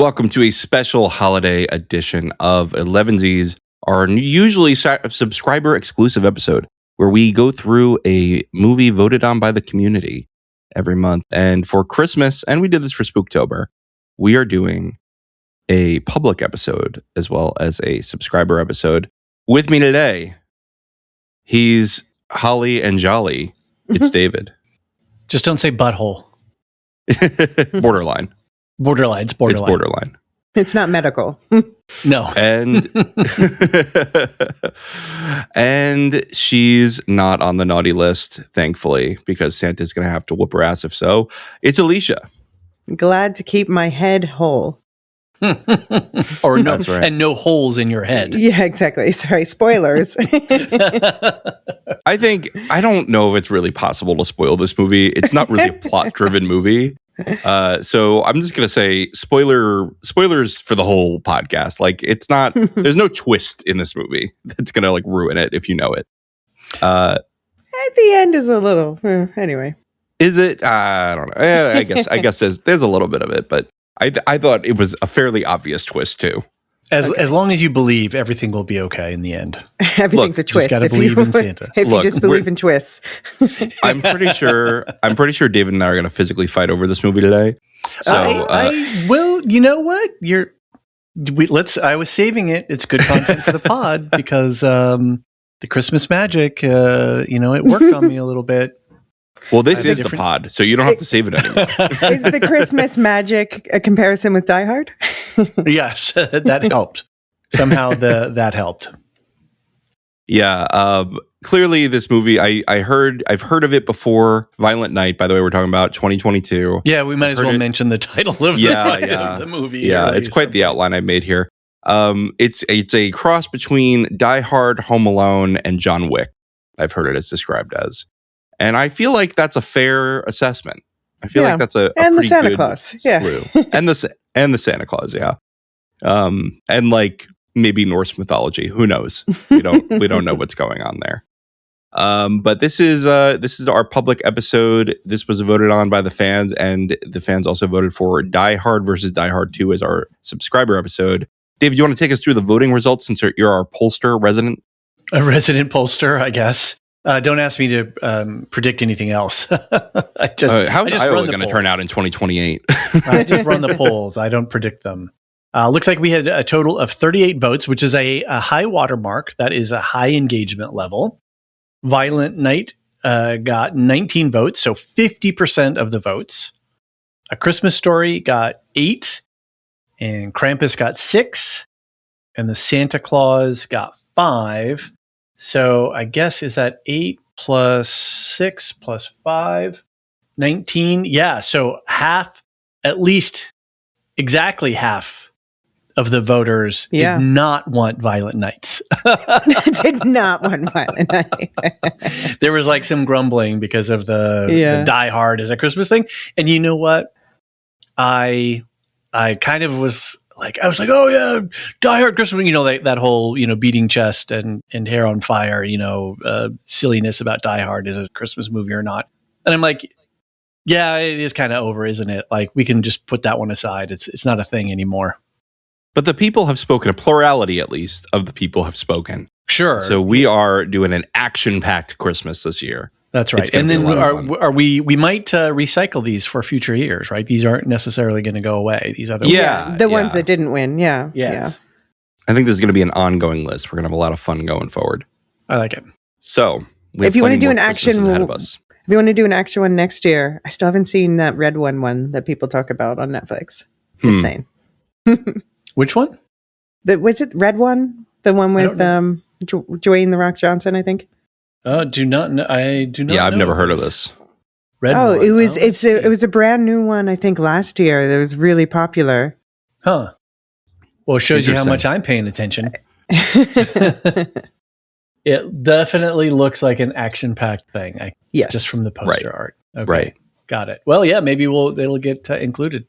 Welcome to a special holiday edition of Elevenses, our usually subscriber exclusive episode where we go through a movie voted on by the community every month. And for Christmas, and we did this for Spooktober, we are doing a public episode as well as a subscriber episode. With me today, he's holly and jolly. It's David. Just don't say butthole. Borderline. It's borderline. It's borderline. It's not medical. No. And she's not on the naughty list, thankfully, because Santa's going to have to whoop her ass if so. It's Alicia. Glad to keep my head whole. Or no, That's right. And no holes in your head. Yeah, exactly. Sorry, spoilers. I don't know if it's really possible to spoil this movie. It's not really a plot-driven movie. So I'm just going to say spoilers for the whole podcast. Like, it's not, there's no twist in this movie that's going to like ruin it if you know it. At the end is a little, anyway. Is it? I don't know. I guess there's a little bit of it, but I thought it was a fairly obvious twist too. As long as you believe, everything will be okay in the end. Everything's a twist. Just gotta believe in Santa. If you just believe in twists. I'm pretty sure David and I are going to physically fight over this movie today. So I will. You know what? I was saving it. It's good content for the pod because the Christmas magic. It worked on me a little bit. Well, this is the pod, so you don't have to save it anymore. Is the Christmas magic a comparison with Die Hard? Yes, that helped. Somehow that helped. Yeah, clearly this movie, I've heard of it before. Violent Night, by the way, we're talking about 2022. Yeah, we might as well mention the title of the movie. Yeah, really, it's quite the outline I made here. It's a cross between Die Hard, Home Alone, and John Wick. I've heard it as described as. And I feel like that's a fair assessment. I feel like that's a and pretty the Santa good Claus, slew. and the Santa Claus, yeah. And like maybe Norse mythology. Who knows? We don't know what's going on there. But this is our public episode. This was voted on by the fans, and the fans also voted for Die Hard versus Die Hard 2 as our subscriber episode. David, you want to take us through the voting results since you're our pollster resident? A resident pollster, I guess. Don't ask me to predict anything else. How's Iowa going to turn out in 2028? I just run the polls. I don't predict them. Looks like we had a total of 38 votes, which is a high watermark. That is a high engagement level. Violent Night got 19 votes, so 50% of the votes. A Christmas Story got 8, and Krampus got 6, and the Santa Claus got 5. So I guess is that 8 plus 6 plus 5, 19? Yeah, so exactly half of the voters did not want Violent Nights. Did not want Violent Night. There was like some grumbling because of the Die Hard as a Christmas thing. And you know what? I kind of was like, oh yeah, Die Hard Christmas, that whole, beating chest and hair on fire, silliness about Die Hard is a Christmas movie or not. And I'm like, yeah, it is kind of over, isn't it? Like, we can just put that one aside. It's not a thing anymore. But the people have spoken, a plurality at least of the people have spoken. Sure. So we are doing an action-packed Christmas this year. That's right. And then we might recycle these for future years, right? These aren't necessarily going to go away. These other the ones that didn't win. Yeah. Yes. I think this is going to be an ongoing list. We're going to have a lot of fun going forward. I like it. So if you want to do an action ahead of us. If you want to do an action one next year, I still haven't seen that red one that people talk about on Netflix. Just saying. Which one? Was it red one? The one with Dwayne "The Rock" Johnson, I think. Do not know. I do not. Yeah, I've never heard of this. Red one. It was a brand new one. I think last year that was really popular. Huh. Well, it shows you how much I'm paying attention. It definitely looks like an action-packed thing. Just from the poster art. Okay. Right. Got it. Well, yeah, maybe it'll get included.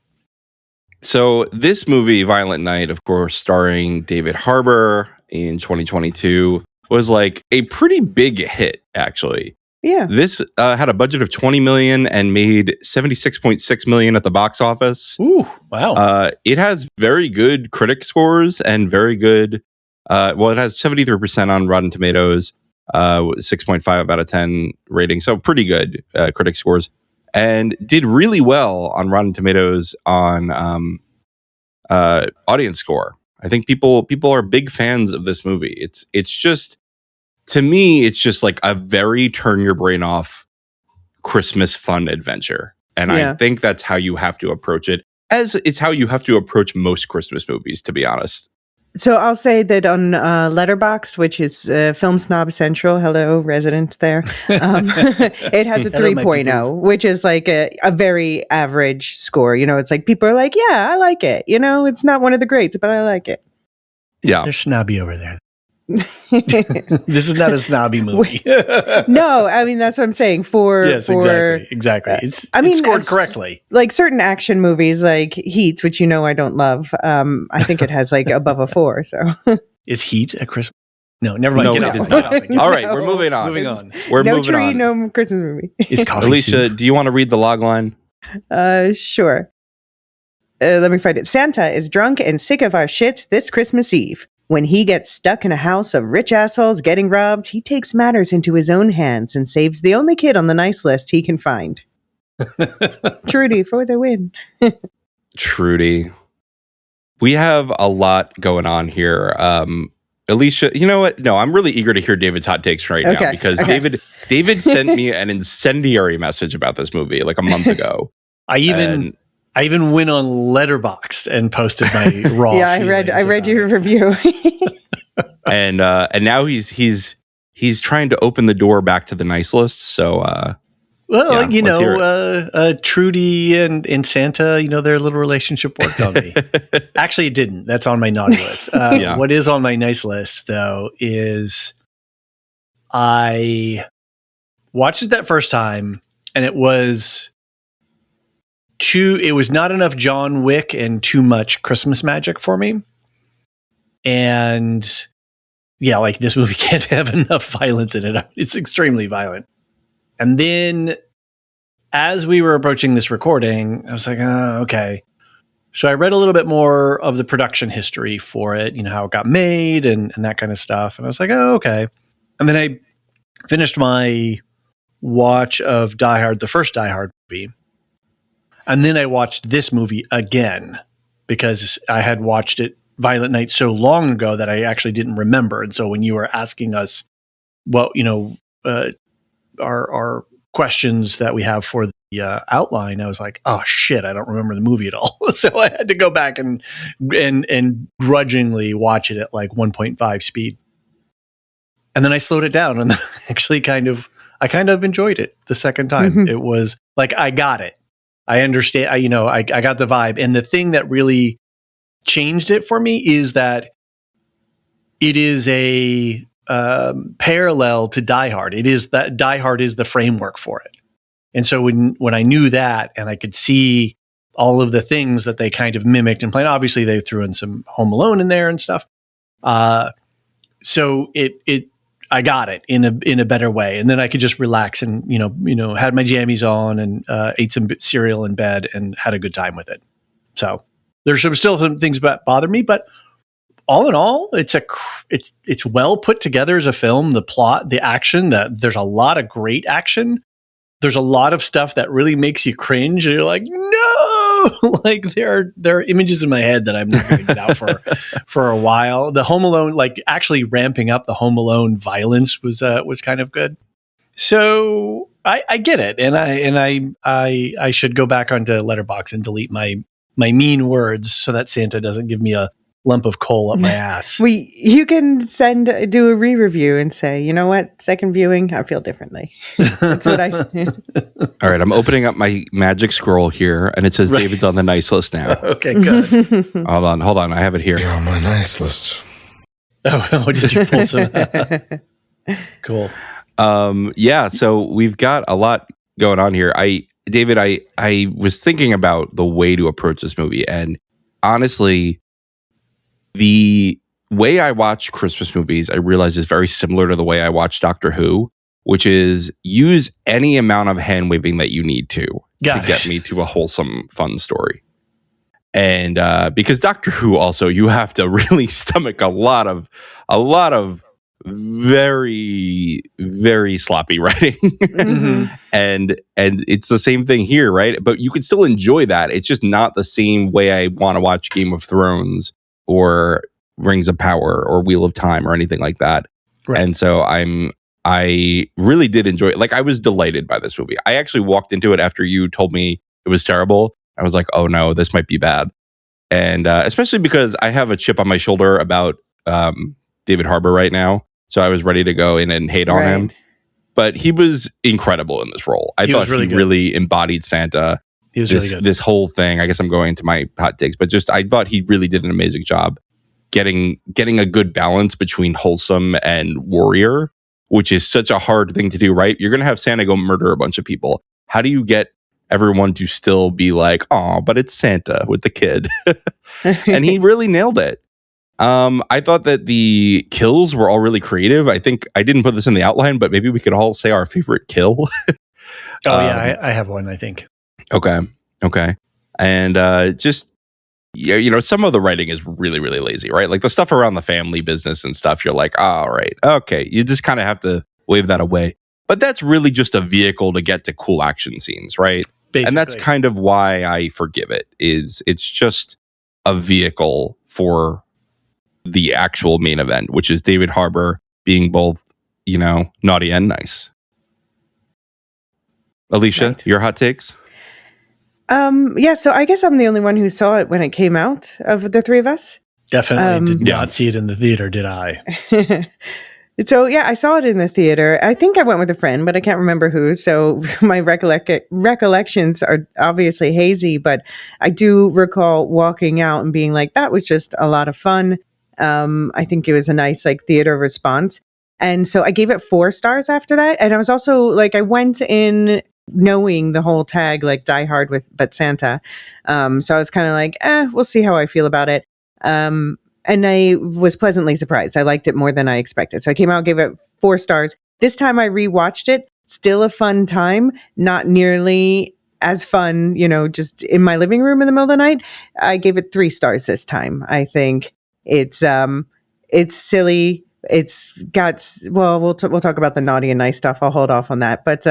So this movie, Violent Night, of course, starring David Harbour in 2022, was like a pretty big hit, actually. Yeah. This had a budget of 20 million and made 76.6 million at the box office. Ooh, wow. It has very good critic scores and very good. It has 73% on Rotten Tomatoes, 6.5 out of 10 rating, so pretty good critic scores, and did really well on Rotten Tomatoes on audience score. I think people are big fans of this movie. It's just, to me, it's just like a very turn your brain off Christmas fun adventure. And I think that's how you have to approach it, as it's how you have to approach most Christmas movies, to be honest. So I'll say that on Letterboxd, which is Film Snob Central, hello, resident there, it has a 3.0, which is like a very average score. You know, it's like people are like, yeah, I like it. You know, it's not one of the greats, but I like it. Yeah. They're snobby over there. This is not a snobby movie. No, I mean, that's what I'm saying. Exactly. It's scored correctly. Like certain action movies like Heat, which I don't love, I think it has like above a 4. So is Heat a Christmas? No, never mind. No, Get it off. is not. All right, we're moving on. We're no moving tree, on. no Christmas movie. Is coffee Alicia, soup? do you want to read the log line? Sure. Let me find it. Santa is drunk and sick of our shit this Christmas Eve. When he gets stuck in a house of rich assholes getting robbed, he takes matters into his own hands and saves the only kid on the nice list he can find. Trudy for the win. Trudy. We have a lot going on here. Alicia, you know what? No, I'm really eager to hear David's hot takes right now, because David sent me an incendiary message about this movie like a month ago. I even went on Letterboxd and posted my raw. Yeah, I read your review. and now he's trying to open the door back to the nice list. So Trudy and Santa, their little relationship worked on me. Actually, it didn't. That's on my naughty list. What is on my nice list, though, is I watched it that first time, and it was not enough John Wick and too much Christmas magic for me. And yeah, like this movie can't have enough violence in it. It's extremely violent. And then as we were approaching this recording, I was like, okay. So I read a little bit more of the production history for it, how it got made and that kind of stuff. And I was like, oh, okay. And then I finished my watch of Die Hard, the first Die Hard movie. And then I watched this movie again because I had watched it, Violent Night, so long ago that I actually didn't remember. And so when you were asking us what, our questions that we have for the outline, I was like, oh shit, I don't remember the movie at all. So I had to go back and grudgingly watch it at like 1.5 speed. And then I slowed it down and actually I kind of enjoyed it the second time. Mm-hmm. It was like, I got it. I understand, I got the vibe. And the thing that really changed it for me is that it is a parallel to Die Hard. It is that Die Hard is the framework for it. And so when I knew that and I could see all of the things that they kind of mimicked and played, obviously they threw in some Home Alone in there and stuff. So I got it in a better way. And then I could just relax and, had my jammies on and ate some cereal in bed and had a good time with it. So there's still some things that bother me, but all in all, it's well put together as a film. The plot, the action, there's a lot of great action. There's a lot of stuff that really makes you cringe. And you're like, no, like there are images in my head that I'm not going to get out for a while. The Home Alone, like actually ramping up the Home Alone violence was kind of good. So I get it, and I should go back onto Letterboxd and delete my mean words so that Santa doesn't give me a lump of coal up my ass. You can do a re-review and say, you know what, second viewing, I feel differently. That's what I. All right, I'm opening up my magic scroll here, and it says David's on the nice list now. Okay, good. Hold on, I have it here. You're on my nice list. Oh, did you pull some? Cool. Yeah, so we've got a lot going on here. David, I was thinking about the way to approach this movie, and honestly, the way I watch Christmas movies, I realize is very similar to the way I watch Doctor Who. which is use any amount of hand waving that you need to get me to a wholesome, fun story. And because Doctor Who also, you have to really stomach a lot of very, very sloppy writing. Mm-hmm. and it's the same thing here, right? But you can still enjoy that. It's just not the same way I want to watch Game of Thrones or Rings of Power or Wheel of Time or anything like that. Right. And so I really did enjoy it. Like, I was delighted by this movie. I actually walked into it after you told me it was terrible. I was like, oh no, this might be bad. And especially because I have a chip on my shoulder about David Harbour right now. So I was ready to go in and hate on him. But he was incredible in this role. I thought he really embodied Santa. He was really good. This whole thing. I guess I'm going into my hot takes, but just I thought he really did an amazing job getting a good balance between wholesome and warrior, which is such a hard thing to do, right? You're going to have Santa go murder a bunch of people. How do you get everyone to still be like, oh, but it's Santa with the kid? And he really nailed it. I thought that the kills were all really creative. I think I didn't put this in the outline, but maybe we could all say our favorite kill. I have one, I think. Okay. And just, you know, some of the writing is really, really lazy, right? Like the stuff around the family business and stuff, you're like, all right, okay. You just kind of have to wave that away. But that's really just a vehicle to get to cool action scenes, right? Basically. And that's kind of why I forgive it. It's just a vehicle for the actual main event, which is David Harbour being both, you know, naughty and nice. Alicia, right. Your hot takes? Yeah, so I guess I'm the only one who saw it when it came out of the three of us. Definitely did not see it in the theater, did I? So, yeah, I saw it in the theater. I think I went with a friend, but I can't remember who. So my recollections are obviously hazy, but I do recall walking out and being like, that was just a lot of fun. I think it was a nice like theater response. And so I gave it 4 stars after that. And I was also like, I went in knowing the whole tag, like Die Hard with But Santa. So I was kind of like, we'll see how I feel about it. And I was pleasantly surprised. I liked it more than I expected. So I came out, gave it 4 stars. This time I rewatched it. Still a fun time. Not nearly as fun, you know, just in my living room in the middle of the night. I gave it 3 stars this time. I think it's silly. It's got, well, we'll talk about the naughty and nice stuff. I'll hold off on that. But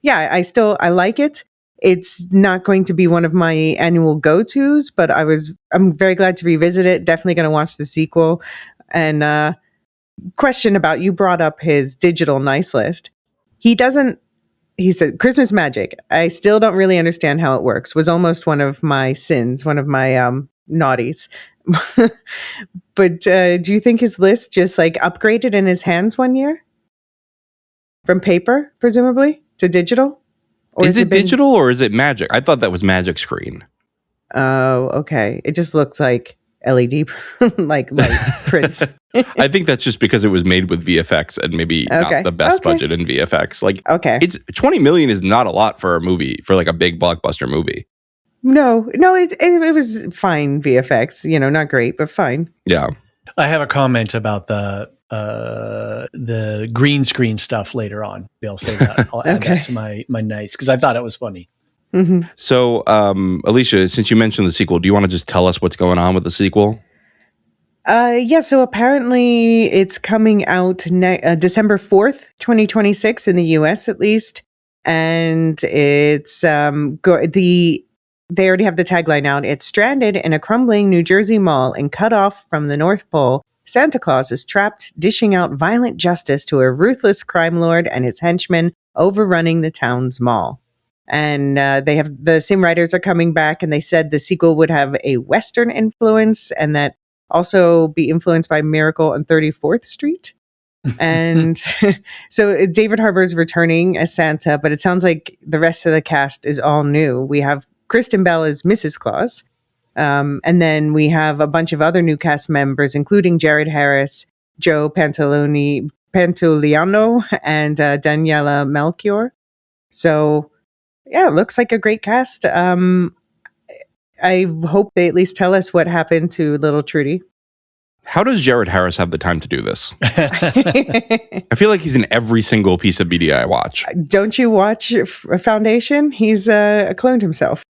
yeah, I like it. It's not going to be one of my annual go-tos, but I'm very glad to revisit it. Definitely going to watch the sequel. And question about, you brought up his digital nice list. He said Christmas magic. I still don't really understand how it works. Was almost one of my sins, one of my naughties. But do you think his list just like upgraded in his hands one year? From paper, presumably, to digital? Or is it digital or is it magic? I thought that was magic screen. Oh, okay. It just looks like LED, like light prints. I think that's just because it was made with VFX and maybe not the best budget in VFX. Like, it's $20 million is not a lot for a movie, for like a big blockbuster movie. No, it was fine VFX. You know, not great, but fine. Yeah. I have a comment about the green screen stuff later on. I'll say that. I'll add that to my nice, because I thought it was funny. Mm-hmm. So, Alicia, since you mentioned the sequel, do you want to just tell us what's going on with the sequel? Yeah, so apparently it's coming out December 4th, 2026 in the US at least. And it's they already have the tagline out. It's stranded in a crumbling New Jersey mall and cut off from the North Pole. Santa Claus is trapped, dishing out violent justice to a ruthless crime lord and his henchmen overrunning the town's mall. And the same writers are coming back, and they said the sequel would have a Western influence and that also be influenced by Miracle on 34th Street. And so David Harbour is returning as Santa, but it sounds like the rest of the cast is all new. We have Kristen Bell as Mrs. Claus. And then we have a bunch of other new cast members, including Jared Harris, Joe Pantoliano, and Daniela Melchior. So, yeah, it looks like a great cast. I hope they at least tell us what happened to little Trudy. How does Jared Harris have the time to do this? I feel like he's in every single piece of media I watch. Don't you watch Foundation? He's cloned himself.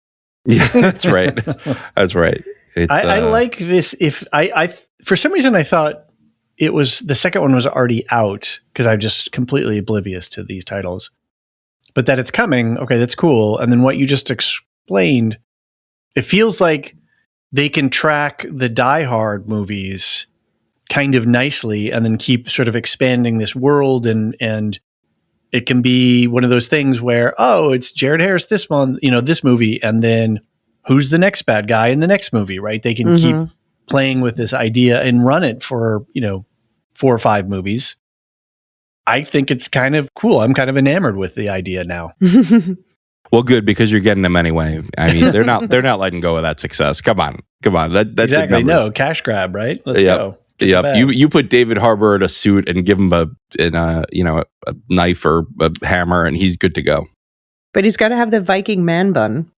Yeah, that's right. That's right. I like this. If I for some reason I thought it was the second one was already out because I'm just completely oblivious to these titles. But that it's coming, okay, that's cool. And then what you just explained, it feels like they can track the Die Hard movies kind of nicely and then keep sort of expanding this world, and it can be one of those things where, oh, it's Jared Harris this one, this movie, and then who's the next bad guy in the next movie, right? They can keep playing with this idea and run it for 4 or 5 movies. I think it's kind of cool. I'm kind of enamored with the idea now. Well, good, because you're getting them anyway. I mean, they're not letting go of that success. Come on. That's exactly. No, cash grab, right? Let's go. Yep. You put David Harbour in a suit and give him a knife or a hammer, and he's good to go. But he's got to have the Viking man bun.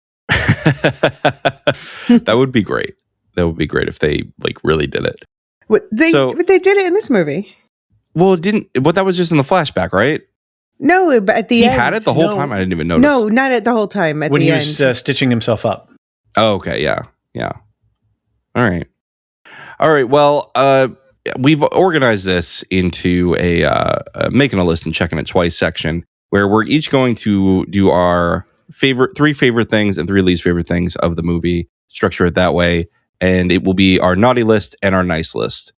That would be great. That would be great if they really did it. They did it in this movie. Well, that was just in the flashback, right? No, but at the end. He had it the whole time? I didn't even notice. No, not at the whole time. When he was stitching himself up. Oh, okay. Yeah. All right. Well, we've organized this into a making a list and checking it twice section, where we're each going to do our 3 favorite things and 3 least favorite things of the movie, structure it that way, and it will be our naughty list and our nice list.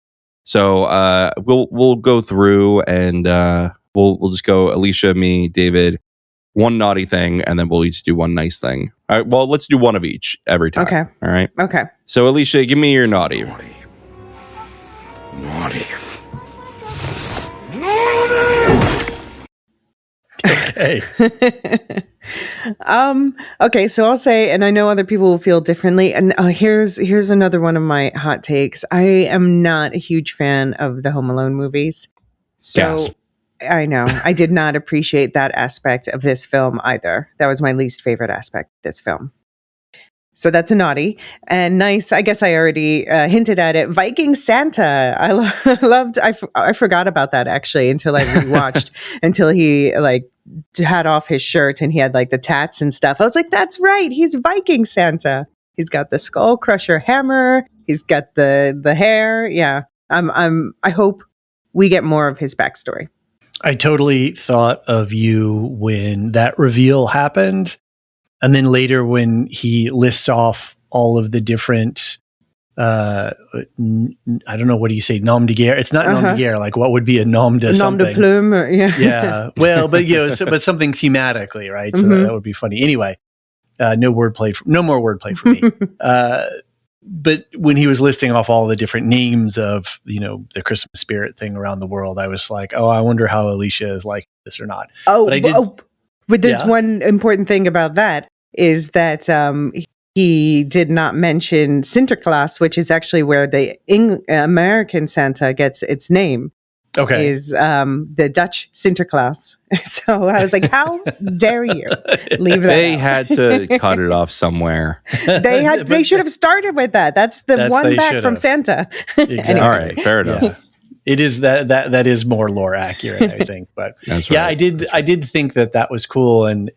So we'll go through and we'll just go Alicia, me, David, one naughty thing, and then we'll each do one nice thing. All right, well, let's do one of each every time. Okay. All right. Okay. So Alicia, give me your naughty. Naughty. Okay. Okay, so I'll say, and I know other people will feel differently. And here's another one of my hot takes. I am not a huge fan of the Home Alone movies. So Gasp. I know I did not appreciate that aspect of this film either. That was my least favorite aspect of this film. So that's a naughty. And nice, I guess I already hinted at it. Viking Santa. I loved, I forgot about that actually until I rewatched, until he had off his shirt and he had the tats and stuff. I was like, that's right. He's Viking Santa. He's got the skull crusher hammer. He's got the hair. Yeah. I hope we get more of his backstory. I totally thought of you when that reveal happened. And then later when he lists off all of the different, I don't know, what do you say? Nom de guerre. It's not nom de guerre. What would be a nom de something? Nom de plume. Yeah. Yeah. Well, but but something thematically, right? So that would be funny. Anyway, no more wordplay for me. But when he was listing off all the different names of, the Christmas spirit thing around the world, I was like, oh, I wonder how Alicia is like this or not. But there's one important thing about that is that he did not mention Sinterklaas, which is actually where the American Santa gets its name. Okay. Is the Dutch Sinterklaas. So I was like, how dare you leave that They out? had to cut it off somewhere. They should have started with that. That's one back from Santa. Exactly. Anyway. All right, fair enough. Yeah. It is that is more lore accurate, I think. But That's yeah, right. I did think that was cool, and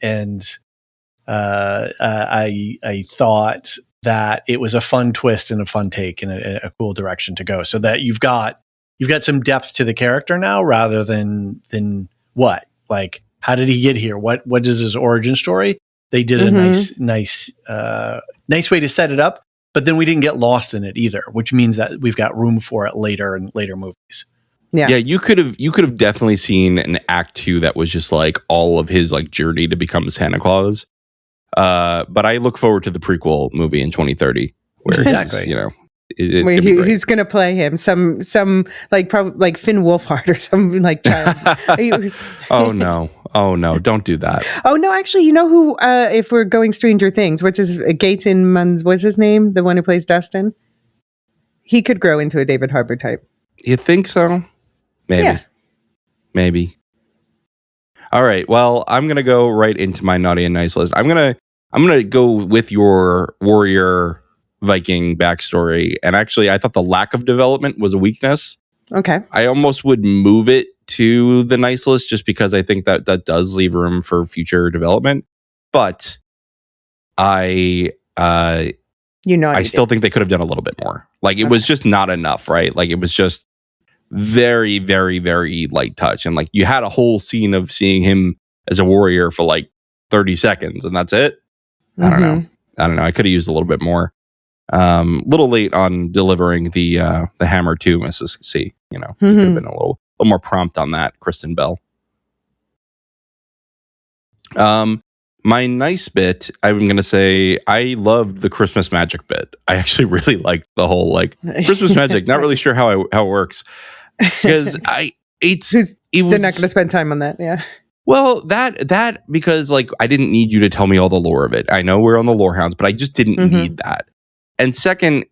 I thought that it was a fun twist and a fun take and a cool direction to go. So that you've got some depth to the character now, rather than what, how did he get here? What is his origin story? They did a nice way to set it up. But then we didn't get lost in it either, which means that we've got room for it later in later movies. Yeah. You could have definitely seen an Act 2 that was just all of his journey to become Santa Claus. But I look forward to the prequel movie in 2030, where Exactly. Who's going to play him? Some probably Finn Wolfhard or some child. Oh no! Don't do that. Oh no! Actually, you know who? If we're going Stranger Things, what's his what's his name? The one who plays Dustin. He could grow into a David Harbour type. You think so? Maybe. Yeah. Maybe. All right. Well, I'm gonna go right into my naughty and nice list. I'm gonna go with your warrior Viking backstory. And actually, I thought the lack of development was a weakness. Okay. I almost would move it to the nice list just because I think that does leave room for future development. But I still think they could have done a little bit more. Like, it was just not enough, right? Like, it was just very, very, very light touch. And like, you had a whole scene of seeing him as a warrior for like 30 seconds and that's it. I don't know. I could have used a little bit more. Little late on delivering the hammer to Mrs. C. You know, you could have been a little more prompt on that, Kristen Bell. My nice bit, I'm going to say, I loved the Christmas magic bit. I actually really liked the whole like Christmas magic. Not really sure how it works because they're not going to spend time on that. Yeah. Well, that because like I didn't need you to tell me all the lore of it. I know we're on the Lorehounds, but I just didn't need that. And second,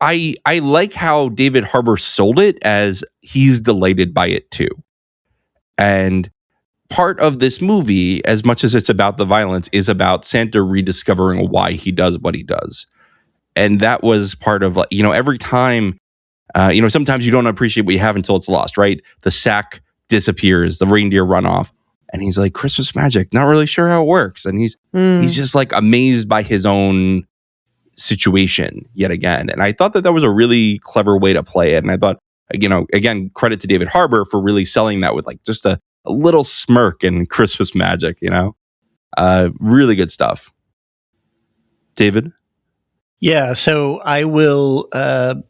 I like how David Harbour sold it as he's delighted by it too. And part of this movie, as much as it's about the violence, is about Santa rediscovering why he does what he does. And that was part of, you know, every time, sometimes you don't appreciate what you have until it's lost, right? The sack disappears, the reindeer run off. And he's like, Christmas magic, not really sure how it works. And he's just like amazed by his own situation yet again. And I thought that was a really clever way to play it. And I thought, you know, again, credit to David Harbour for really selling that with like just a little smirk and Christmas magic, you know? Really good stuff. David? Yeah, so I will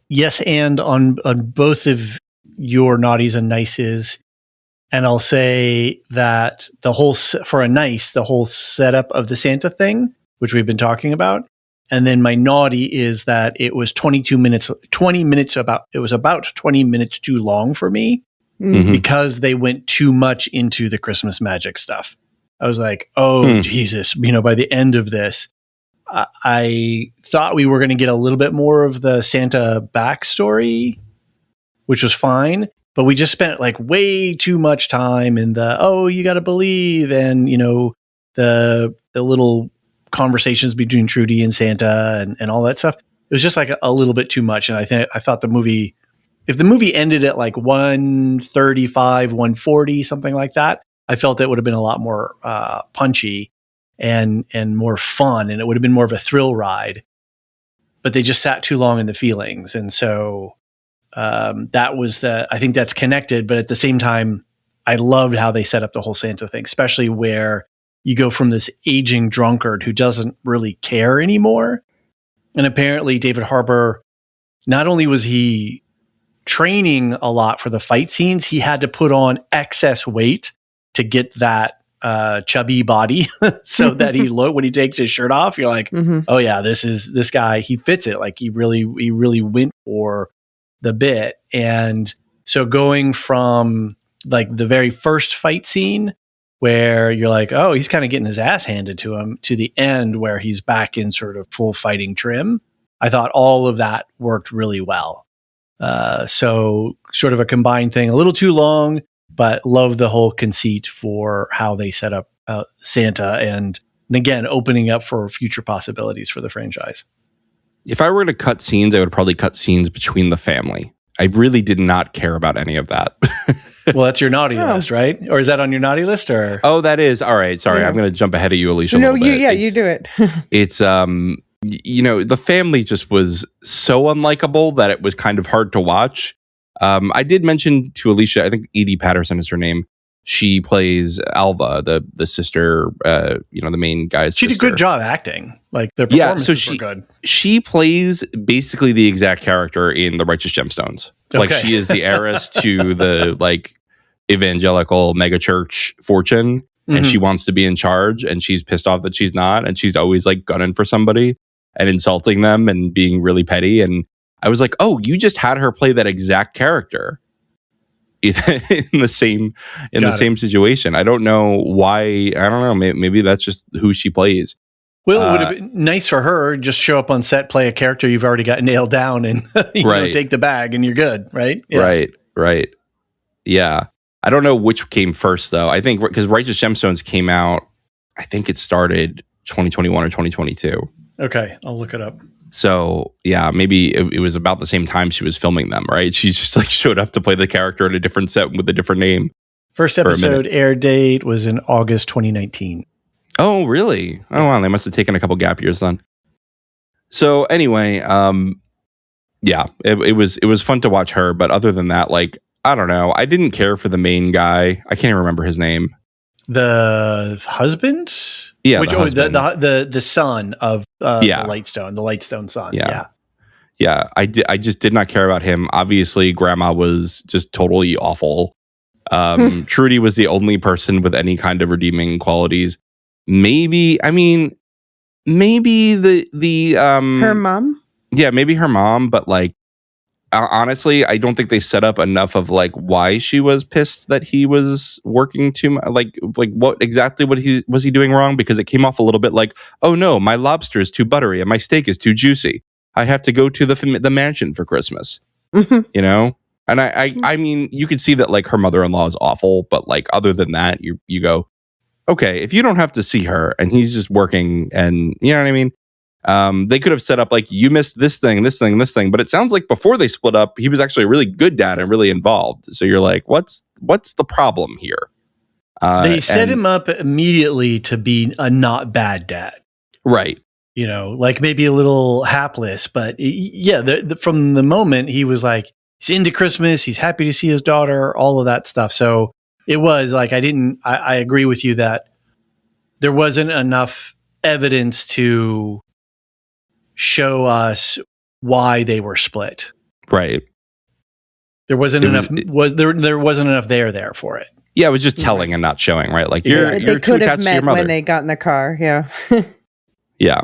yes and on both of your naughties and nices. And I'll say that the whole setup of the Santa thing, which we've been talking about. And then my naughty is that it was 20 minutes too long for me because they went too much into the Christmas magic stuff. I was like, oh, Jesus, you know, by the end of this, I thought we were going to get a little bit more of the Santa backstory, which was fine. But we just spent like way too much time in you got to believe. And, you know, the little conversations between Trudy and Santa and all that stuff. It was just like a little bit too much. And I thought the movie, if the movie ended at like 135, 140, something like that, I felt it would have been a lot more punchy and more fun. And it would have been more of a thrill ride. But they just sat too long in the feelings. And so that was I think that's connected. But at the same time, I loved how they set up the whole Santa thing, especially where you go from this aging drunkard who doesn't really care anymore. And apparently David Harbour, not only was he training a lot for the fight scenes, he had to put on excess weight to get that chubby body so that when he takes his shirt off, you're like, oh yeah, this guy, he fits it. Like he really went for the bit. And so going from like the very first fight scene where you're like, oh, he's kind of getting his ass handed to him, to the end where he's back in sort of full fighting trim, I thought all of that worked really well. So sort of a combined thing, a little too long, but love the whole conceit for how they set up Santa and again, opening up for future possibilities for the franchise. If I were to cut scenes, I would probably cut scenes between the family. I really did not care about any of that. Well, that's your naughty list, right? Or is that on your naughty list? Or oh, that is. All right. Sorry, I'm going to jump ahead of you, Alicia. No, you do it. It's the family just was so unlikable that it was kind of hard to watch. I did mention to Alicia, I think Edie Patterson is her name. She plays Alva, the sister, the main guy's sister. She did a good job acting. Like their performances were good. She plays basically the exact character in The Righteous Gemstones. Okay. Like she is the heiress to the like evangelical megachurch fortune, and she wants to be in charge, and she's pissed off that she's not, and she's always like gunning for somebody and insulting them and being really petty. And I was like, oh, you just had her play that exact character in the same situation. I don't know why. I don't know. Maybe that's just who she plays. Well, it would have been nice for her just show up on set, play a character you've already got nailed down, and take the bag, and you're good, right? Yeah. Right. Yeah. I don't know which came first, though. I think because Righteous Gemstones came out, I think it started 2021 or 2022. Okay, I'll look it up. So yeah, maybe it was about the same time she was filming them, right? She just like showed up to play the character in a different set with a different name. First episode air date was in August 2019. Oh, really? Oh, wow. They must have taken a couple gap years then. So anyway, yeah, it was fun to watch her. But other than that, like, I don't know. I didn't care for the main guy. I can't even remember his name. The husband? Yeah, the son of the Lightstone son. Yeah. I just did not care about him. Obviously, Grandma was just totally awful. Trudy was the only person with any kind of redeeming qualities. Maybe the her mom. Yeah, maybe her mom, but like honestly, I don't think they set up enough of like why she was pissed that he was working too much. Like what exactly was he doing wrong? Because it came off a little bit like, oh no, my lobster is too buttery and my steak is too juicy. I have to go to the mansion for Christmas. You know, and I mean, you could see that like her mother-in-law is awful, but like other than that, you go, okay, if you don't have to see her and he's just working, and you know what I mean. They could have set up like you missed this thing, but it sounds like before they split up, he was actually a really good dad and really involved. So you're like, what's the problem here? They set him up immediately to be a not bad dad, right? You know, like maybe a little hapless, but yeah, from the moment he was like, he's into Christmas, he's happy to see his daughter, all of that stuff. So it was like I agree with you that there wasn't enough evidence to show us why they were split. Right. There wasn't enough there for it. Yeah, it was just telling and not showing, right? Like they you're could too have attached to your met mother. when they got in the car. Yeah. Yeah.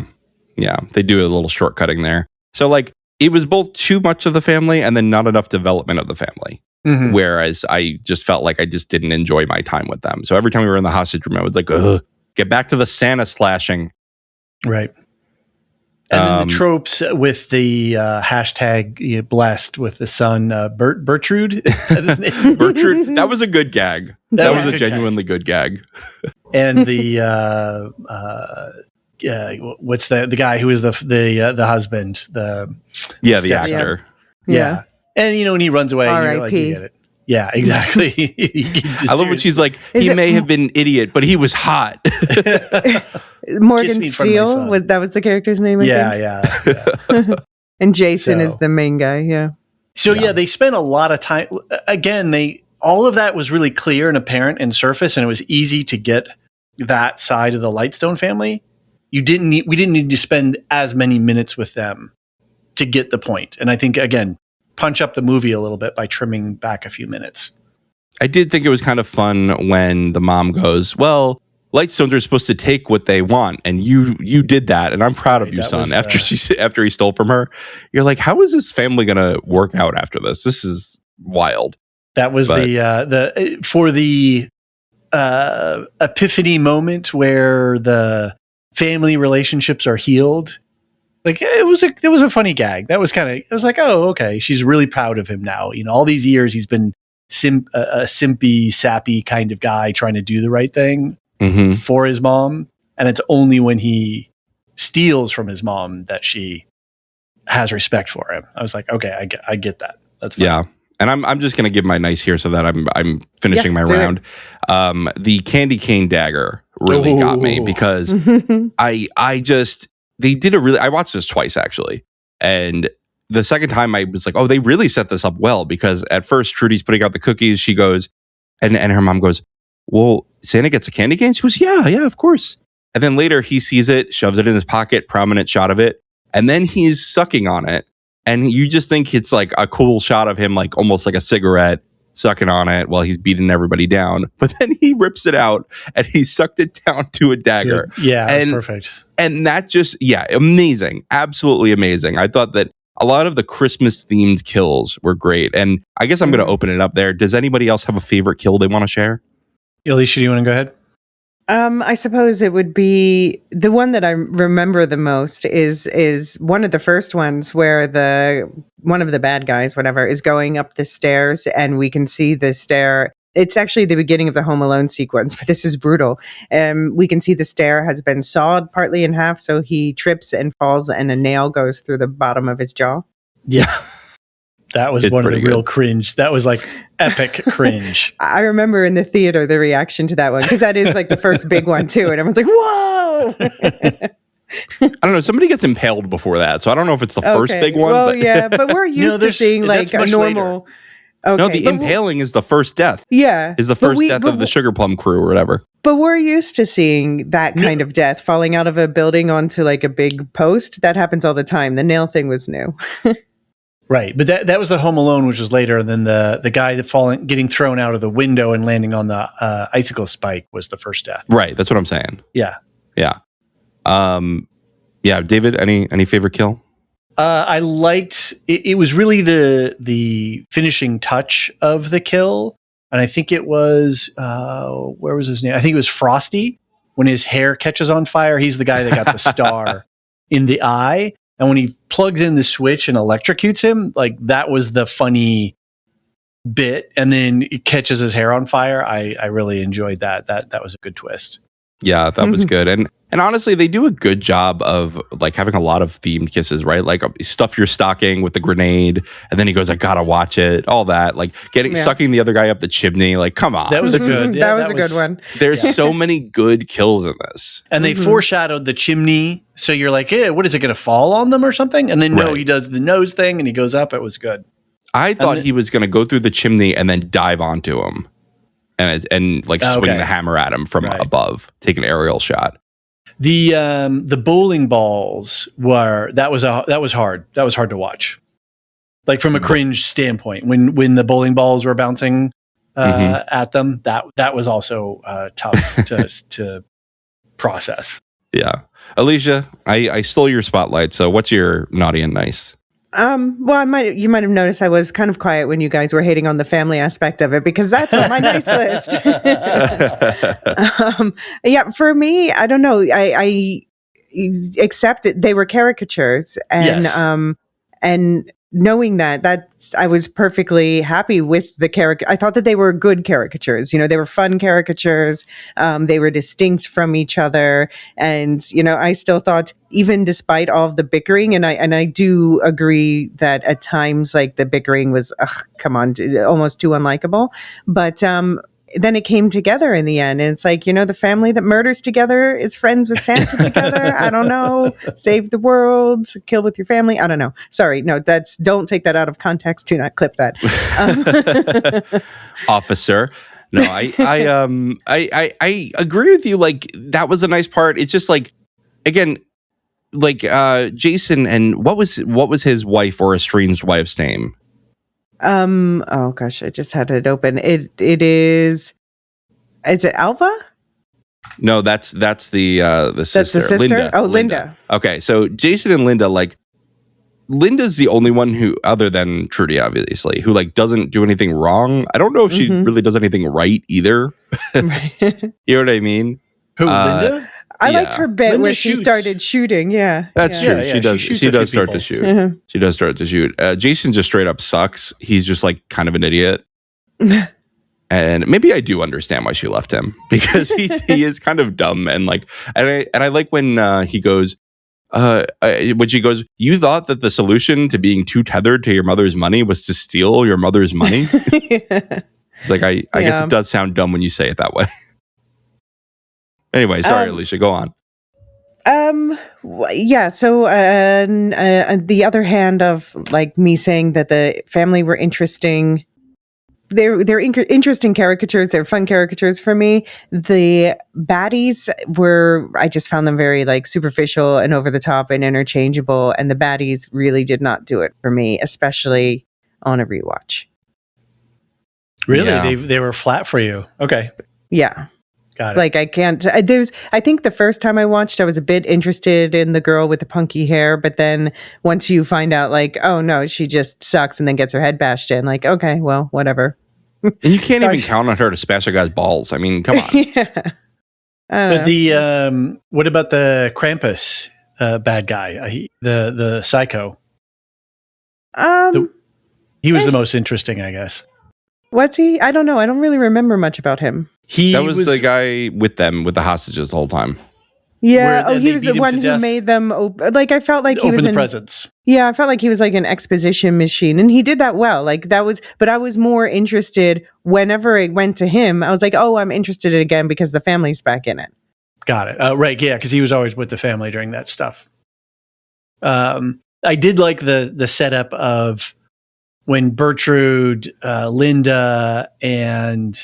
They do a little shortcutting there. So like it was both too much of the family and then not enough development of the family. Mm-hmm. Whereas I just felt like I just didn't enjoy my time with them. So every time we were in the hostage room, I was like, ugh, get back to the Santa slashing. Right. And then the tropes with the hashtag blessed with the son, Bertrude. Bertrude. That was a good gag. That was a genuinely good gag. And the what's the guy who is the husband? The actor. Yeah. And you know when he runs away, you're like, you get it. Yeah, exactly. I love when she's like, he may have been an idiot, but he was hot. Morgan Steele, that was the character's name, I think. Yeah. And Jason is the main guy, yeah. So yeah, they spent a lot of time. Again, all of that was really clear and apparent and surface, and it was easy to get that side of the Lightstone family. We didn't need to spend as many minutes with them to get the point. And I think, again, punch up the movie a little bit by trimming back a few minutes. I did think it was kind of fun when the mom goes, well, Lightstones are supposed to take what they want, and you did that, and I'm proud of you, son. After he stole from her, you're like, how is this family going to work out after this? This is wild. That was the epiphany moment where the family relationships are healed. Like it was a funny gag. That was it was like, oh, okay. She's really proud of him now. You know, all these years he's been a simpy, sappy kind of guy trying to do the right thing for his mom. And it's only when he steals from his mom that she has respect for him. I was like, okay, I get that. That's fine. Yeah. And I'm just going to give my nice here so that I'm finishing my round. The candy cane dagger really got me because I watched this twice actually. And the second time I was like, oh, they really set this up well, because at first Trudy's putting out the cookies. She goes, and her mom goes, well, Santa gets a candy cane? She goes, yeah, of course. And then later he sees it, shoves it in his pocket, prominent shot of it. And then he's sucking on it. And you just think it's like a cool shot of him, like almost like a cigarette, sucking on it while he's beating everybody down. But then he rips it out and he sucked it down to a dagger. That's perfect. And that just, amazing. Absolutely amazing. I thought that a lot of the Christmas themed kills were great. And I guess I'm going to open it up there. Does anybody else have a favorite kill they want to share? Alicia, do you want to go ahead? I suppose it would be the one that I remember the most is one of the first ones where one of the bad guys, whatever, is going up the stairs and we can see the stair It's actually the beginning of the Home Alone sequence, but this is brutal. We can see the stair has been sawed partly in half, so he trips and falls, and a nail goes through the bottom of his jaw. Yeah. That was one of the real good. cringe. That was like epic cringe. I remember in the theater the reaction to that one, because that is like the first big one too, and everyone's like, "Whoa!" I don't know. Somebody gets impaled before that, so I don't know if it's the first big one. Well, but yeah, but we're used to seeing like a normal. Okay, no, the impaling is the first death. Yeah, Is the first death of the Sugar Plum crew or whatever. But we're used to seeing that kind of death, falling out of a building onto like a big post. That happens all the time. The nail thing was new. Right, but that was the Home Alone, which was later, and then the guy that getting thrown out of the window and landing on the icicle spike was the first death. Right, that's what I'm saying. Yeah, yeah, yeah. David, any favorite kill? I liked it. It was really the finishing touch of the kill, and I think it was where was his name? I think it was Frosty when his hair catches on fire. He's the guy that got the star in the eye. And when he plugs in the switch and electrocutes him, like that was the funny bit. And then it catches his hair on fire. I really enjoyed that. That was a good twist. Yeah, that was good. And honestly, they do a good job of like having a lot of themed kisses, right? Like stuff your stocking with the grenade, and then he goes, "I gotta watch it." All that, like sucking the other guy up the chimney. Like, come on, that was good. Yeah, that was a good one. There's so many good kills in this, and they foreshadowed the chimney, so you're like, "Hey, what is it going to fall on them or something?" And then no, he does the nose thing and he goes up. It was good. I thought he was going to go through the chimney and then dive onto him, and like swing the hammer at him from above, take an aerial shot. The bowling balls that was hard. That was hard to watch. Like from a cringe standpoint, when the bowling balls were bouncing at them, that was also tough to process. Yeah, Alicia, I stole your spotlight. So what's your naughty and nice? Well, you might have noticed I was kind of quiet when you guys were hating on the family aspect of it, because that's on my nice list. Yeah, for me, I don't know. I accepted they were caricatures, and and knowing that I was perfectly happy with the character. I thought that they were good caricatures. You know, they were fun caricatures. They were distinct from each other, and I still thought, even despite all of the bickering, and I do agree that at times like the bickering was, come on, almost too unlikable. But then it came together in the end, and it's like, the family that murders together is friends with Santa together. I don't know. Save the world, kill with your family. I don't know. Sorry, no, don't take that out of context. Do not clip that, officer. No, I agree with you. Like that was a nice part. It's just like, again, like Jason, and what was his wife or estranged wife's name? Oh gosh, I just had it open. Is it Alva? No, that's the sister. That's the sister? Linda. Oh, Linda. Okay, so Jason and Linda, like Linda's the only one who, other than Trudy, obviously, who like doesn't do anything wrong. I don't know if she really does anything right either. Right. You know what I mean? Who, Linda? I liked her bit Linda where shoots. she started shooting. Yeah, that's true. Yeah, She does start to shoot. Mm-hmm. She does start to shoot. Jason just straight up sucks. He's just like kind of an idiot. And maybe I do understand why she left him, because he is kind of dumb, and like, and I like when he goes, when she goes, "You thought that the solution to being too tethered to your mother's money was to steal your mother's money?" It's like I guess it does sound dumb when you say it that way. Anyway, sorry, Alicia, go on. Yeah. So, the other hand of like me saying that the family were interesting. They're interesting caricatures. They're fun caricatures for me. The baddies I just found them very like superficial and over the top and interchangeable. And the baddies really did not do it for me, especially on a rewatch. Really? Yeah. They were flat for you. Okay. Yeah. Got it. Like I can't, I think the first time I watched, I was a bit interested in the girl with the punky hair, but then once you find out like, oh no, she just sucks and then gets her head bashed in, like, okay, well, whatever. And you can't even count on her to smash a guy's balls. I mean, come on. Yeah. But what about the Krampus bad guy? The psycho? He was the most interesting, I guess. What's he? I don't know. I don't really remember much about him. He That was the guy with them, with the hostages the whole time. Yeah. Where Oh, they he was beat the him one to who death. made them like, I felt like he open was the in presents. Yeah, I felt like he was like an exposition machine, and he did that well. Like that was, but I was more interested whenever it went to him. I was like, oh, I'm interested again because the family's back in it. Got it. Right. Yeah. Because he was always with the family during that stuff. I did like the setup of when Bertrude, Linda, and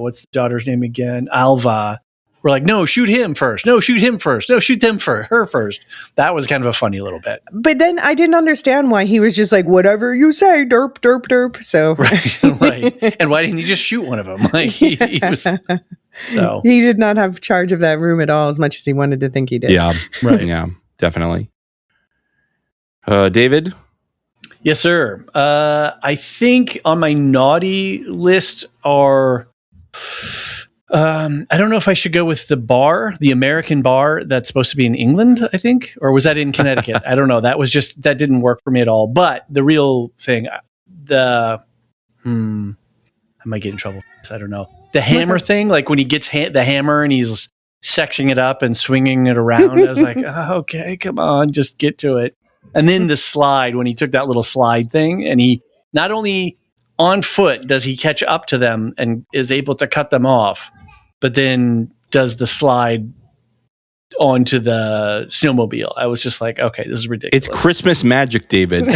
what's the daughter's name again? Alva. We're like, no, shoot him first. No, shoot him first. No, shoot them for her first. That was kind of a funny little bit. But then I didn't understand why he was just like, whatever you say, derp, derp, derp. So Right. And why didn't he just shoot one of them? Like he was. So he did not have charge of that room at all, as much as he wanted to think he did. Yeah. Right. Yeah, definitely. David? Yes, sir. I think on my naughty list are. I don't know if I should go with the American bar that's supposed to be in England, I think, or was that in Connecticut? I don't know. That didn't work for me at all. But the real thing, I might get in trouble for this. I don't know. The hammer thing, like when he gets the hammer and he's sexing it up and swinging it around. I was like, oh, okay, come on, just get to it. And then the slide, when he took that little slide thing and he not only on foot does he catch up to them and is able to cut them off, but then does the slide onto the snowmobile. I was just like, okay, this is ridiculous. It's Christmas magic, David.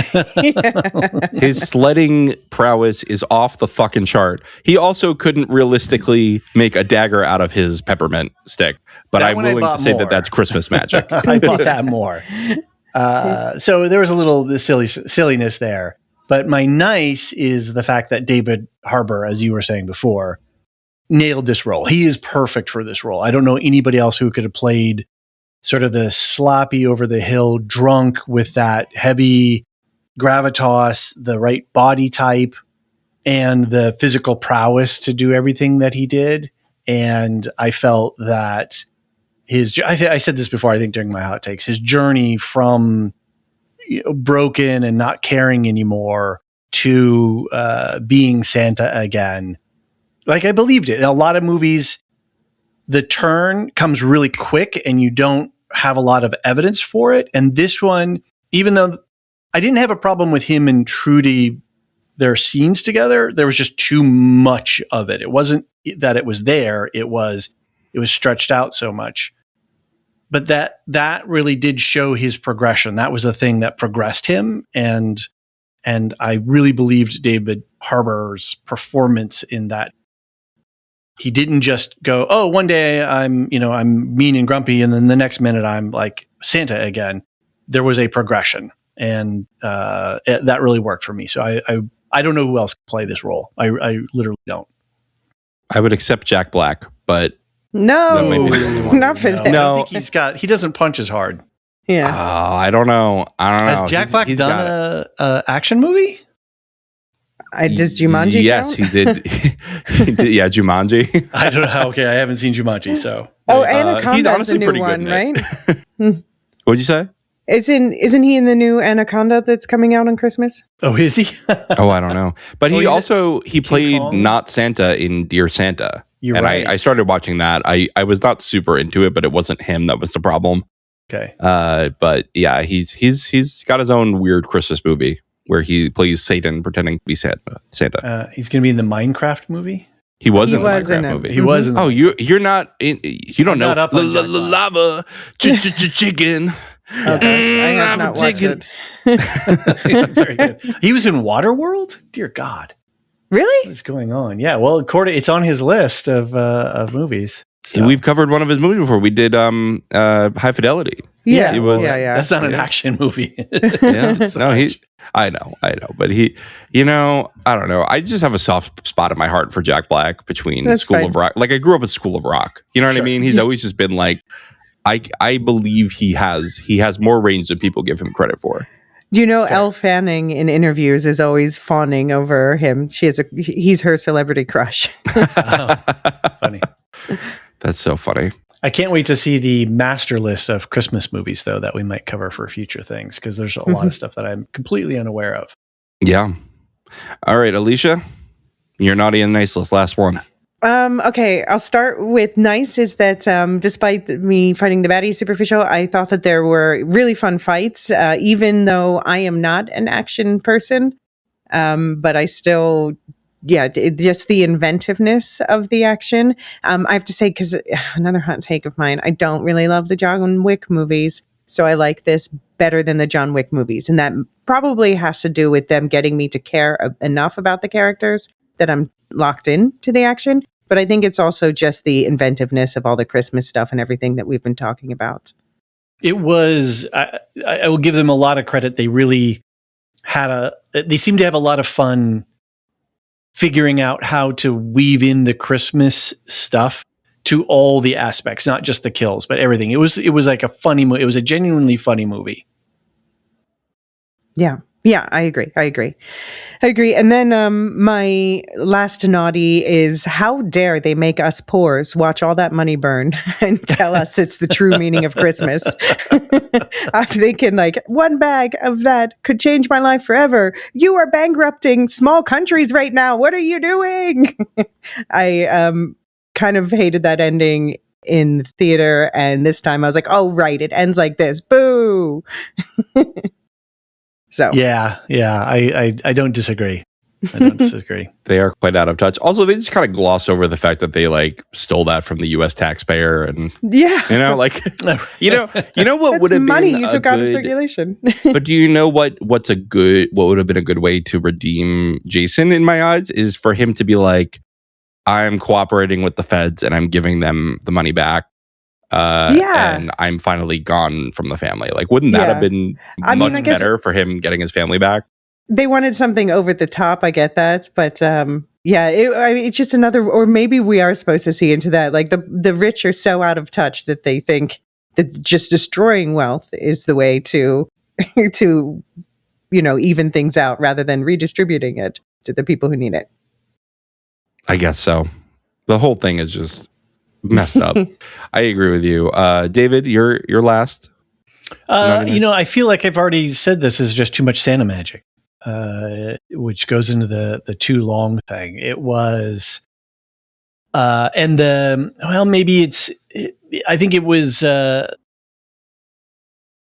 His sledding prowess is off the fucking chart. He also couldn't realistically make a dagger out of his peppermint stick, but I'm willing to say that that's Christmas magic. I bought that more. So there was a little silliness there. But my nice is the fact that David Harbour, as you were saying before, nailed this role. He is perfect for this role. I don't know anybody else who could have played sort of the sloppy over the hill drunk with that heavy gravitas, the right body type, and the physical prowess to do everything that he did. And I felt that I said this before, I think during my hot takes, his journey from broken and not caring anymore to being Santa again. Like I believed it. In a lot of movies, the turn comes really quick and you don't have a lot of evidence for it. And this one, even though I didn't have a problem with him and Trudy, their scenes together, there was just too much of it. It wasn't that it was there. It was stretched out so much. But that really did show his progression. That was the thing that progressed him. And I really believed David Harbour's performance in that. He didn't just go, oh, one day I'm mean and grumpy, and then the next minute I'm like Santa again. There was a progression, and that really worked for me. So I don't know who else can play this role. I literally don't. I would accept Jack Black, but no, not for that. No. I think he doesn't punch as hard. Yeah. I don't know. Has Jack Black done a action movie? Does Jumanji Yes, count? he did. He did. Yeah, Jumanji. I don't know. Okay, I haven't seen Jumanji, so. Oh, Anaconda's he's honestly the new pretty one, good in right? What'd you say? Isn't he in the new Anaconda that's coming out on Christmas? Oh, is he? Oh, I don't know. But he played Kong? not Santa in Dear Santa. You're and right. I started watching that. I was not super into it, but it wasn't him that was the problem. Okay. But yeah, he's got his own weird Christmas movie where he plays Satan pretending to be Santa. He's going to be in the Minecraft movie. He was in the was in Minecraft it. movie. He was in. The you're not in, you don't know not up on Jack Black. lava chicken. Okay, I have not watched it. Very good. He was in Waterworld. Dear God, Really? what's going on? Yeah. Well, it's on his list of movies. So. We've covered one of his movies before. We did High Fidelity. Yeah. It was- yeah. That's not an action movie. Yeah. No, I know. But he, I don't know. I just have a soft spot in my heart for Jack Black between That's School fine. of Rock. Like I grew up with School of Rock. You know what I Sure. mean? He's always just been like, I believe he has more range than people give him credit for. Do you know Elle Fanning in interviews is always fawning over him? He's her celebrity crush. Funny. That's so funny. I can't wait to see the master list of Christmas movies, though, that we might cover for future things, because there's a lot of stuff that I'm completely unaware of. Yeah. All right, Alicia, Your naughty and nice list. Last one. Okay, I'll start with nice is that despite me finding the baddies superficial, I thought that there were really fun fights, even though I am not an action person. But I still, just the inventiveness of the action. I have to say, because another hot take of mine, I don't really love the John Wick movies. So I like this better than the John Wick movies. And that probably has to do with them getting me to care enough about the characters that I'm locked in to the action. But I think it's also just the inventiveness of all the Christmas stuff and everything that we've been talking about. It was, I will give them a lot of credit. They really they seem to have a lot of fun figuring out how to weave in the Christmas stuff to all the aspects, not just the kills, but everything. It was like a funny movie. It was a genuinely funny movie. Yeah, I agree. And then my last naughty is how dare they make us poors watch all that money burn and tell us it's the true meaning of Christmas. I'm thinking like one bag of that could change my life forever. You are bankrupting small countries right now. What are you doing? I kind of hated that ending in theater, and this time I was like, oh right, it ends like this. Boo. So yeah, I don't disagree. They are quite out of touch. Also, they just kind of gloss over the fact that they like stole that from the U.S. taxpayer, and like you know what would have money been you took out of circulation. But do you know what would have been a good way to redeem Jason in my eyes is for him to be like, I'm cooperating with the feds and I'm giving them the money back. And I'm finally gone from the family. Like, wouldn't that have been much better for him getting his family back? They wanted something over the top. I get that, but it's just another. Or maybe we are supposed to see into that. Like the rich are so out of touch that they think that just destroying wealth is the way to even things out rather than redistributing it to the people who need it. I guess so. The whole thing is just messed up. I agree with you. David, your last. I feel like I've already said this is just too much Santa magic, which goes into the too long thing. It was, I think it was,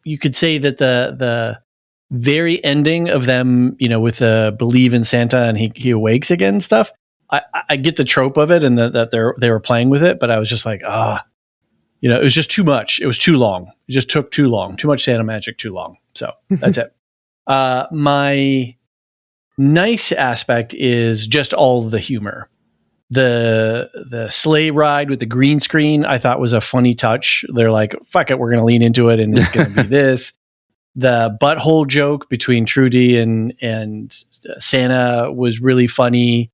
you could say that the very ending of them, with the believe in Santa and he awakes again stuff. I get the trope of it and that they were playing with it, but I was just like, it was just too much. It was too long. It just took too long. Too much Santa magic, too long. So that's it. My nice aspect is just all of the humor. The sleigh ride with the green screen, I thought was a funny touch. They're like, fuck it, we're going to lean into it and it's going to be this. The butthole joke between Trudy and Santa was really funny.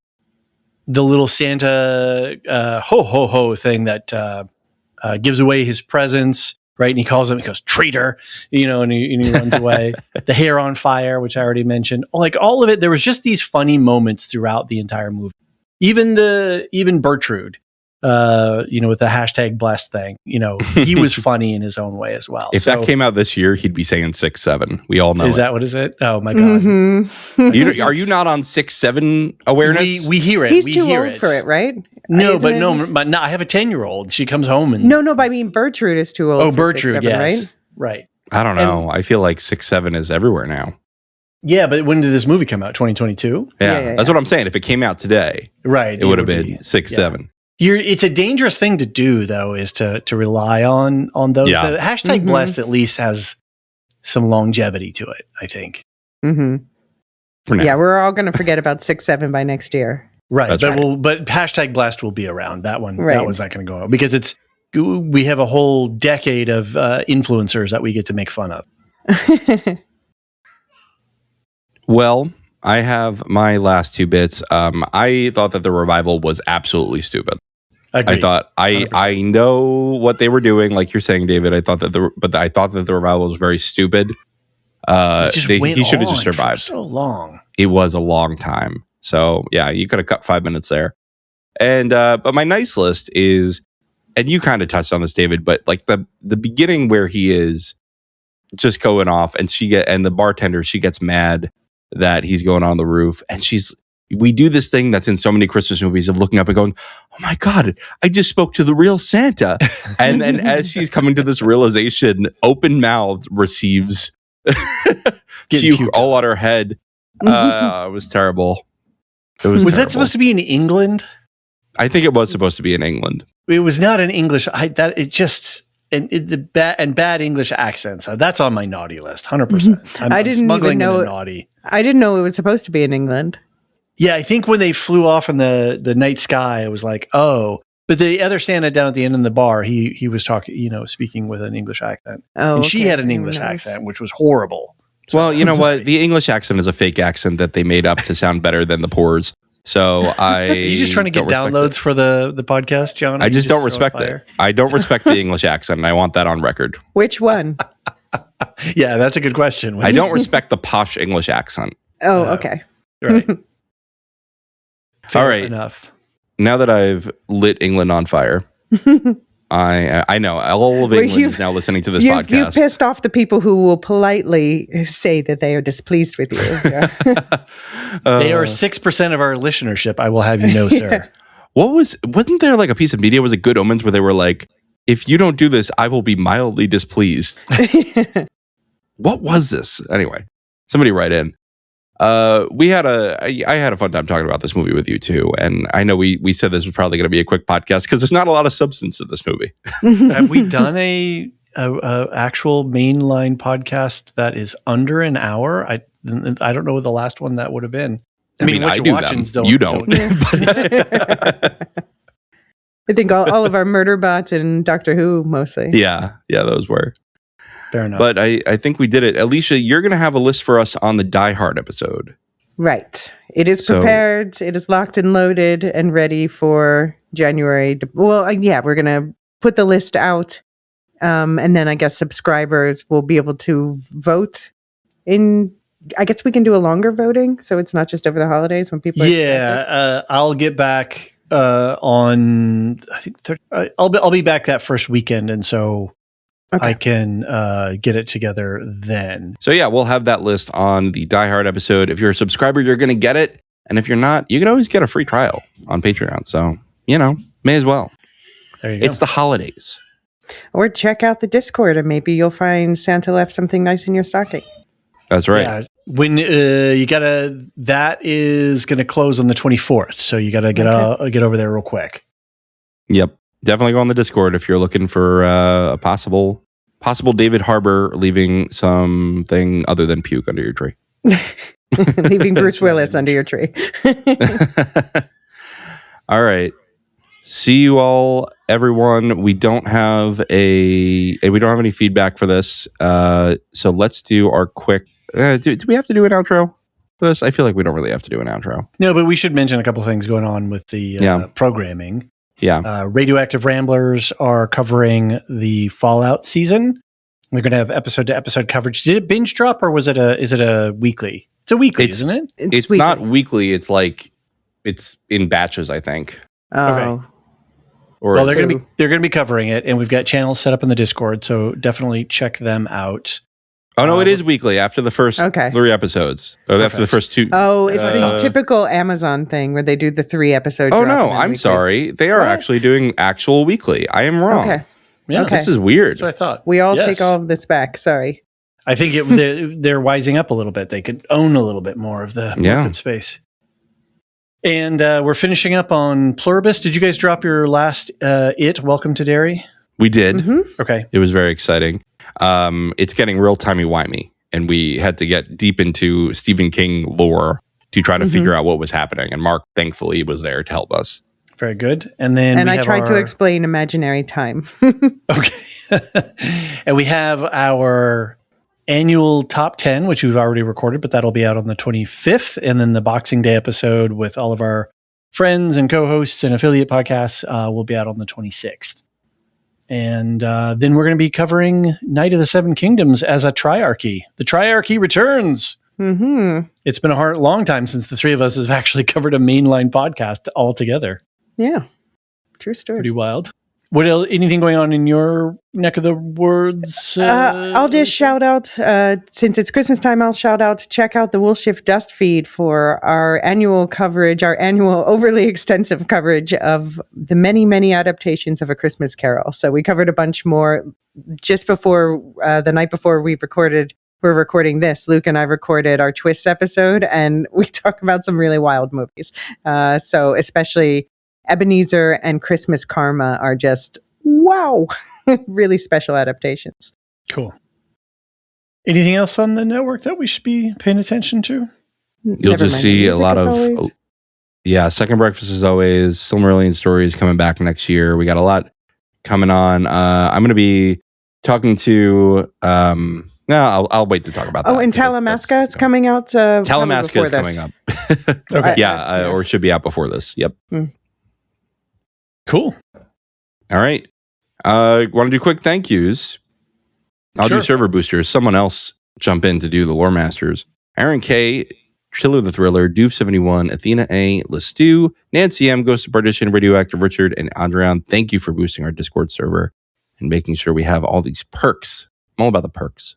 The little Santa ho ho ho thing that gives away his presents, right? And he goes traitor, and he runs away. The hair on fire, which I already mentioned, like all of it. There was just these funny moments throughout the entire movie. Even Bertrude, with the hashtag blessed thing, he was funny in his own way as well. If that came out this year, he'd be saying 6'7". We all know. Is that what is it? Oh my god! Mm-hmm. Are you not on 6'7" awareness? We hear it. He's too old for it, right? No, but I have a 10-year-old. She comes home and no, but I mean Bertrude is too old. Oh, Bertrude, 6'7", yes, right? I don't know. I feel like 6'7" is everywhere now. Yeah, but when did this movie come out? 2022? Yeah, that's what I'm saying. If it came out today, right, it would have been 6'7". It's a dangerous thing to do, though, is to rely on those. Yeah. The hashtag blessed at least has some longevity to it, I think. Mm-hmm. For now. Yeah, we're all going to forget about 6'7" by next year. Right, That's but hashtag blessed will be around. That one's not going to go out because we have a whole decade of influencers that we get to make fun of. Well, I have my last two bits. I thought that the revival was absolutely stupid. Agreed. I thought I know what they were doing, like you're saying, David. I thought that the revival was very stupid. He should have just survived. So long. It was a long time. So yeah, you could have cut 5 minutes there. And but my nice list is, and you kind of touched on this, David, but like the beginning where he is just going off, and the bartender, she gets mad that he's going on the roof, and she's we do this thing that's in so many Christmas movies of looking up and going, oh my God, I just spoke to the real Santa. And then as she's coming to this realization, open mouthed receives puke all on her head. It was terrible. Was that supposed to be in England? I think it was supposed to be in England. It was not in English. Bad English accents. That's on my naughty list, 100%. I'm smuggling in a naughty. I didn't know it was supposed to be in England. Yeah, I think when they flew off in the night sky, it was like, oh. But the other Santa down at the end in the bar, he was talking, speaking with an English accent. Oh, and she had an English accent, which was horrible. So, well, you know what? The English accent is a fake accent that they made up to sound better than the pores. So Are you just trying to get downloads for the podcast, John? I just don't respect it. I don't respect the English accent, and I want that on record. Which one? Yeah, that's a good question. I don't respect the posh English accent. Oh, okay. Right. All right. Enough. Now that I've lit England on fire, I know all of England is now listening to this podcast. You've pissed off the people who will politely say that they are displeased with you. Yeah. They are 6% of our listenership. I will have you know, sir. Wasn't there like a piece of media? Was it Good Omens where they were like, if you don't do this, I will be mildly displeased. What was this? Anyway, somebody write in. I had a fun time talking about this movie with you too, and I know we said this was probably going to be a quick podcast because there's not a lot of substance to this movie. Have we done a actual mainline podcast that is under an hour? I don't know what the last one that would have been. I mean, what you're watching don't. You don't. I think all of our murder bots and Doctor Who mostly. Yeah, those were. Fair enough. But I think we did it. Alicia, you're going to have a list for us on the Die Hard episode. Right. It is prepared. It is locked and loaded and ready for January. We're going to put the list out. And then I guess subscribers will be able to vote in. I guess we can do a longer voting. So it's not just over the holidays when people are I'll get back on, I think, I'll be back that first weekend. And so okay. I can get it together then. So yeah, we'll have that list on the Die Hard episode. If you're a subscriber, you're going to get it. And if you're not, you can always get a free trial on Patreon. So, may as well. There you go. It's the holidays. Or check out the Discord and maybe you'll find Santa left something nice in your stocking. That's right. Yeah. When that is going to close on the 24th. So you got to get over there real quick. Yep. Definitely go on the Discord if you're looking for a possible David Harbour leaving something other than puke under your tree. Leaving Bruce Willis under your tree. All right. See you all, everyone. We don't have any feedback for this. So let's do our quick. Do we have to do an outro for this? I feel like we don't really have to do an outro. No, but we should mention a couple of things going on with the programming. Yeah. Radioactive Ramblers are covering the Fallout season. We're going to have episode to episode coverage. Did it binge drop or is it a weekly? It's a weekly, isn't it? It's not weekly. It's like it's in batches, I think. Oh. Okay. Well, they're going to be covering it, and we've got channels set up in the Discord, so definitely check them out. Oh no, it is weekly after the first 3 episodes. Or after the first 2. Oh, it's the typical Amazon thing where they do the 3 episodes. Oh no, I'm sorry. They are actually doing actual weekly. I am wrong. Okay. Yeah, this is weird. That's what I thought. We all take all of this back. Sorry. I think they're wising up a little bit. They could own a little bit more of the market space. And we're finishing up on Pluribus. Did you guys drop your last Welcome to Derry? We did. Mm-hmm. Okay. It was very exciting. It's getting real timey-wimey, and we had to get deep into Stephen King lore to try to figure out what was happening. And Mark, thankfully, was there to help us. Very good. And then I tried to explain imaginary time. Okay. And we have our annual top 10, which we've already recorded, but that'll be out on the 25th. And then the Boxing Day episode with all of our friends and co-hosts and affiliate podcasts will be out on the 26th. And then we're going to be covering Night of the Seven Kingdoms as a triarchy. The triarchy returns. Mm-hmm. It's been a long time since the three of us have actually covered a mainline podcast all together. Yeah. True story. Pretty wild. What else? Anything going on in your neck of the woods? I'll just shout out, since it's Christmas time, I'll shout out, check out the Wool Shift Dust feed for our annual coverage, our annual overly extensive coverage of the many, many adaptations of A Christmas Carol. So we covered a bunch more just before, the night before we're recording this. Luke and I recorded our Twists episode, and we talk about some really wild movies. So especially Ebenezer and Christmas Karma are just, wow, really special adaptations. Cool. Anything else on the network that we should be paying attention to? You'll just see a lot of, Second Breakfast as always, Silmarillion Stories coming back next year. We got a lot coming on. I'm going to be talking to, I'll wait to talk about that. Oh, and Talamasca is coming out. Talamasca is coming up. Okay. Or should be out before this. Yep. Cool. All right. Want to do quick thank yous? I'll do server boosters. Someone else jump in to do the Lore Masters. Aaron K, Triller the Thriller, Doof71, Athena A, Lestu, Nancy M, Ghost of Partition, Radioactive Richard, and Adrian. Thank you for boosting our Discord server and making sure we have all these perks. I'm all about the perks.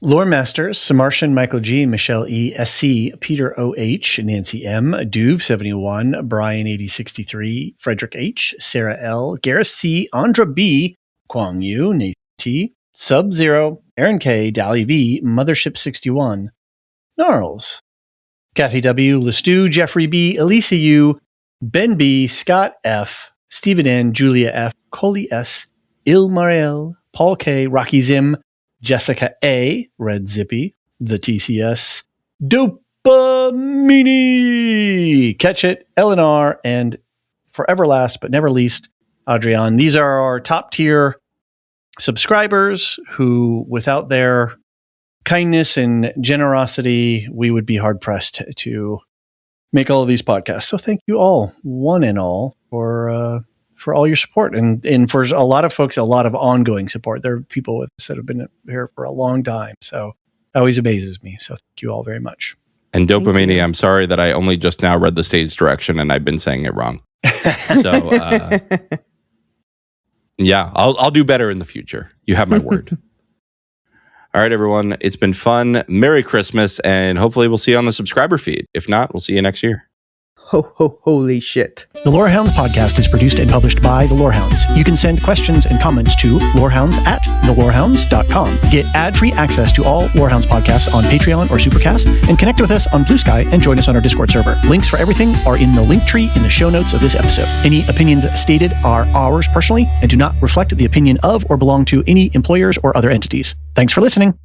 Lore Masters, Samartian, Michael G, Michelle E, SC, Peter OH, Nancy M, Duve71, Brian 8063, Frederick H, Sarah L, Gareth C, Andra B, Kwang Yu, Nathan T, Sub-Zero, Aaron K, Dally V, Mothership 61, Gnarls, Kathy W, Lestu, Jeffrey B, Elisa U, Ben B, Scott F, Stephen N, Julia F, Coley S, Ilmariel, Paul K, Rocky Zim, Jessica A, Red Zippy, the TCS, Dopamini, Catch It, Eleanor, and forever last but never least, Adrian. These are our top tier subscribers who, without their kindness and generosity, we would be hard pressed to make all of these podcasts. So thank you all, one and all, for all your support and for a lot of folks, a lot of ongoing support. There are people with us that have been here for a long time. So it always amazes me. So thank you all very much. And Dopamini, I'm sorry that I only just now read the stage direction and I've been saying it wrong. So I'll do better in the future. You have my word. All right, everyone. It's been fun. Merry Christmas. And hopefully we'll see you on the subscriber feed. If not, we'll see you next year. Ho, ho, holy shit. The Lorehounds podcast is produced and published by the Lorehounds. You can send questions and comments to lorehounds@thelorehounds.com. Get ad-free access to all Lorehounds podcasts on Patreon or Supercast, and connect with us on Blue Sky and join us on our Discord server. Links for everything are in the link tree in the show notes of this episode. Any opinions stated are ours personally and do not reflect the opinion of or belong to any employers or other entities. Thanks for listening.